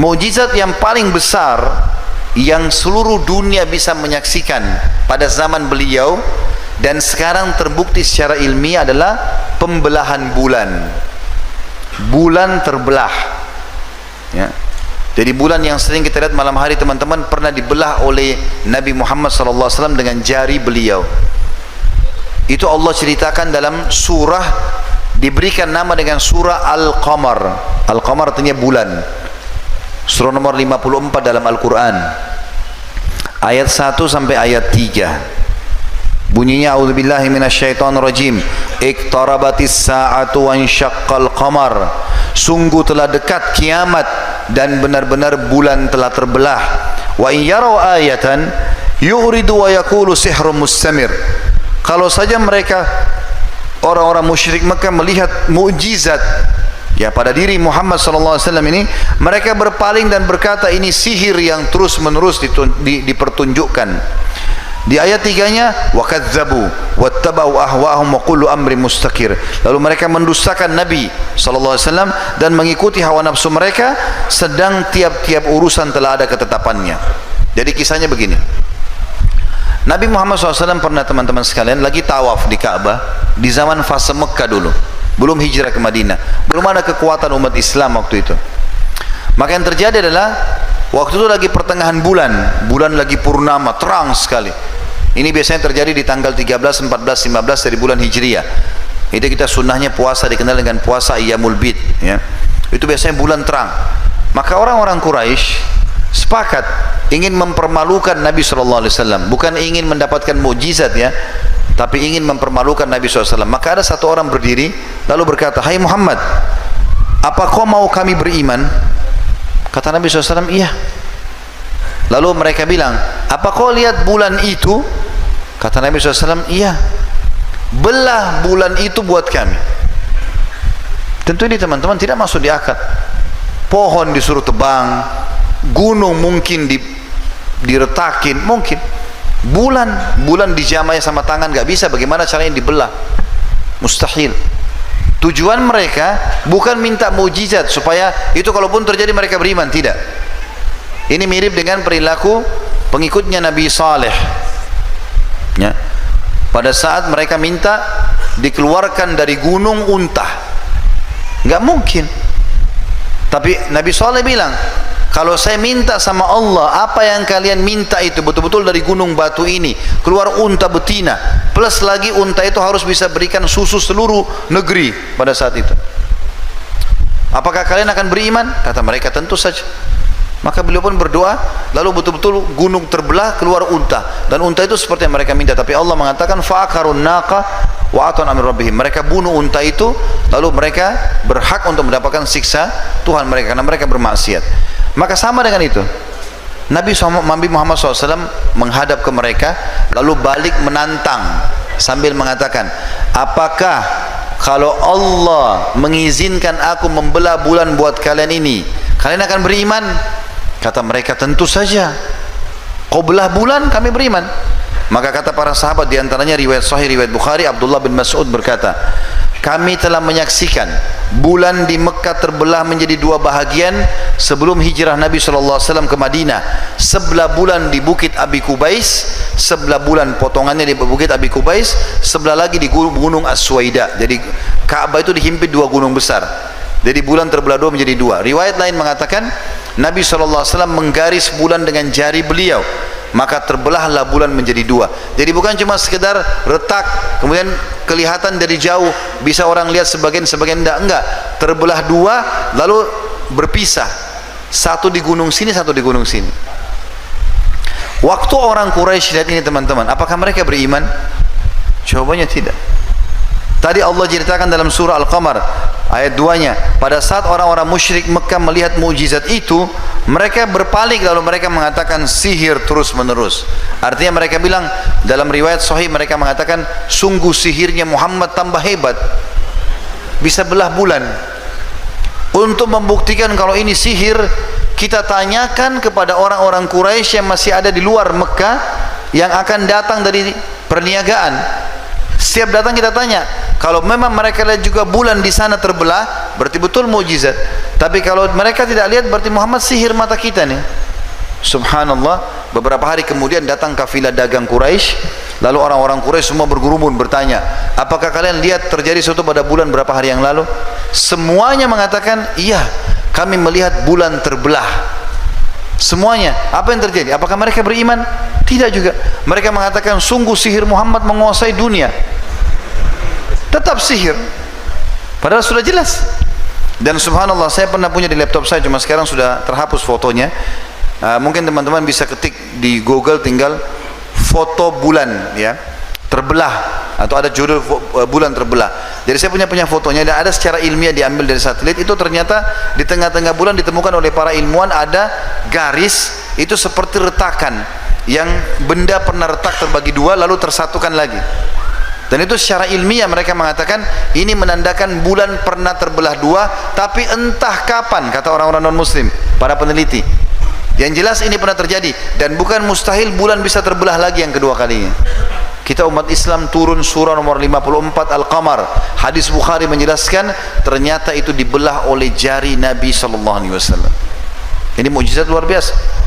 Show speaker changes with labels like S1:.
S1: Mukjizat yang paling besar yang seluruh dunia bisa menyaksikan pada zaman beliau dan sekarang terbukti secara ilmiah adalah pembelahan bulan. Bulan terbelah, ya. Jadi bulan yang sering kita lihat malam hari teman-teman pernah dibelah oleh Nabi Muhammad SAW dengan jari beliau. Itu Allah ceritakan dalam surah, diberikan nama dengan surah Al-Qamar. Al-Qamar artinya bulan. Surah nomor 54 dalam Al-Quran, ayat 1 sampai ayat 3. Bunyinya, a'udzubillahi minasyaitonirrajim. Iqtarabatis sa'atu wansyaqqal qamar. Sungguh telah dekat kiamat dan benar-benar bulan telah terbelah. Wa in yarau ayatan yuridu wa yaqulu sihrun mustamir. Kalau saja mereka orang-orang musyrik Mekah melihat mukjizat ya pada diri Muhammad SAW ini, mereka berpaling dan berkata ini sihir yang terus menerus dipertunjukkan. Di ayat 3-nya, wa kadzabu wattaba'u ahwa'ahum wa kullu amrin mustaqir. Lalu mereka mendustakan Nabi SAW dan mengikuti hawa nafsu mereka, sedang tiap-tiap urusan telah ada ketetapannya. Jadi kisahnya begini. Nabi Muhammad SAW pernah, teman-teman sekalian, lagi tawaf di Ka'bah di zaman fase Mekah dulu, belum hijrah ke Madinah, belum ada kekuatan umat Islam waktu itu. Maka yang terjadi adalah waktu itu lagi pertengahan bulan, bulan lagi purnama, terang sekali. Ini biasanya terjadi di tanggal 13, 14, 15 dari bulan Hijriah. Itu kita sunnahnya puasa dikenal dengan puasa Ayyamul Bid, ya. Itu biasanya bulan terang. Maka orang-orang Quraisy sepakat ingin mempermalukan Nabi SAW, bukan ingin mendapatkan mukjizat, ya, tapi ingin mempermalukan Nabi SAW. Maka ada satu orang berdiri lalu berkata, "Hai Muhammad, apa kau mau kami beriman?" Kata Nabi SAW, "Iya." Lalu mereka bilang, "Apa kau lihat bulan itu?" Kata Nabi SAW, "Iya." "Belah bulan itu buat kami." Tentu ini teman-teman tidak masuk di akal. Pohon disuruh tebang, gunung mungkin diretakin, mungkin. Bulan dijamai sama tangan gak bisa, bagaimana caranya dibelah? Mustahil. Tujuan mereka bukan minta mukjizat supaya itu kalaupun terjadi mereka beriman, tidak. Ini mirip dengan perilaku pengikutnya Nabi Saleh, ya. Pada saat mereka minta dikeluarkan dari gunung unta, nggak mungkin. Tapi Nabi Saleh bilang, kalau saya minta sama Allah apa yang kalian minta itu betul-betul dari gunung batu ini keluar unta betina, plus lagi unta itu harus bisa berikan susu seluruh negeri pada saat itu, apakah kalian akan beriman? Kata mereka, tentu saja. Maka beliau pun berdoa, lalu betul-betul gunung terbelah, keluar unta, dan unta itu seperti yang mereka minta. Tapi Allah mengatakan fa'akarun naqa wa atan amir rabbihim. Mereka bunuh unta itu, lalu mereka berhak untuk mendapatkan siksa Tuhan mereka karena mereka bermaksiat. Maka sama dengan itu, Nabi Muhammad SAW menghadap ke mereka lalu balik menantang sambil mengatakan, apakah kalau Allah mengizinkan aku membelah bulan buat kalian ini, kalian akan beriman? Kata mereka, tentu saja. Kau belah bulan, kami beriman. Maka kata para sahabat, diantaranya riwayat Sahih, riwayat Bukhari, Abdullah bin Mas'ud berkata, kami telah menyaksikan bulan di Mekah terbelah menjadi dua bahagian sebelum hijrah Nabi SAW ke Madinah. Sebelah bulan di Bukit Abi Kubais, sebelah bulan potongannya di Bukit Abi Kubais, sebelah lagi di Gunung As-Suwaida. Jadi Ka'bah itu dihimpit dua gunung besar. Jadi bulan terbelah dua menjadi dua. Riwayat lain mengatakan Nabi SAW menggaris bulan dengan jari beliau, maka terbelahlah bulan menjadi dua. Jadi bukan cuma sekedar retak kemudian kelihatan dari jauh, bisa orang lihat sebagian enggak, terbelah dua lalu berpisah, satu di gunung sini, satu di gunung sini. Waktu orang Quraisy lihat ini teman-teman, apakah mereka beriman? Jawabannya tidak. Tadi Allah ceritakan dalam surah Al-Qamar ayat 2-nya, pada saat orang-orang musyrik Mekah melihat mukjizat itu, mereka berpaling lalu mereka mengatakan sihir terus menerus. Artinya mereka bilang, dalam riwayat sahih mereka mengatakan, sungguh sihirnya Muhammad tambah hebat, bisa belah bulan. Untuk membuktikan kalau ini sihir, kita tanyakan kepada orang-orang Quraisy yang masih ada di luar Mekah yang akan datang dari perniagaan. Setiap datang kita tanya, kalau memang mereka lihat juga bulan di sana terbelah, berarti betul mukjizat. Tapi kalau mereka tidak lihat berarti Muhammad sihir mata kita nih. Subhanallah, beberapa hari kemudian datang kafilah dagang Quraisy. Lalu orang-orang Quraisy semua berkerumun bertanya, apakah kalian lihat terjadi sesuatu pada bulan berapa hari yang lalu? Semuanya mengatakan, iya, kami melihat bulan terbelah. Semuanya. Apa yang terjadi? Apakah mereka beriman? Tidak juga. Mereka mengatakan, sungguh sihir Muhammad menguasai dunia. Tetap sihir. Padahal sudah jelas. Dan subhanallah, saya pernah punya di laptop saya, cuma sekarang sudah terhapus fotonya. Mungkin teman-teman bisa ketik di Google, tinggal foto bulan ya terbelah, atau ada judul bulan terbelah. Jadi saya punya fotonya, dan ada secara ilmiah diambil dari satelit. Itu ternyata di tengah-tengah bulan ditemukan oleh para ilmuwan ada garis, itu seperti retakan yang benda pernah retak terbagi dua lalu tersatukan lagi. Dan itu secara ilmiah mereka mengatakan ini menandakan bulan pernah terbelah dua, tapi entah kapan, kata orang-orang non muslim, para peneliti. Yang jelas ini pernah terjadi, dan bukan mustahil bulan bisa terbelah lagi yang kedua kalinya. Kita umat Islam turun surah nomor 54 Al-Qamar. Hadis Bukhari menjelaskan ternyata itu dibelah oleh jari Nabi SAW. Ini mukjizat luar biasa.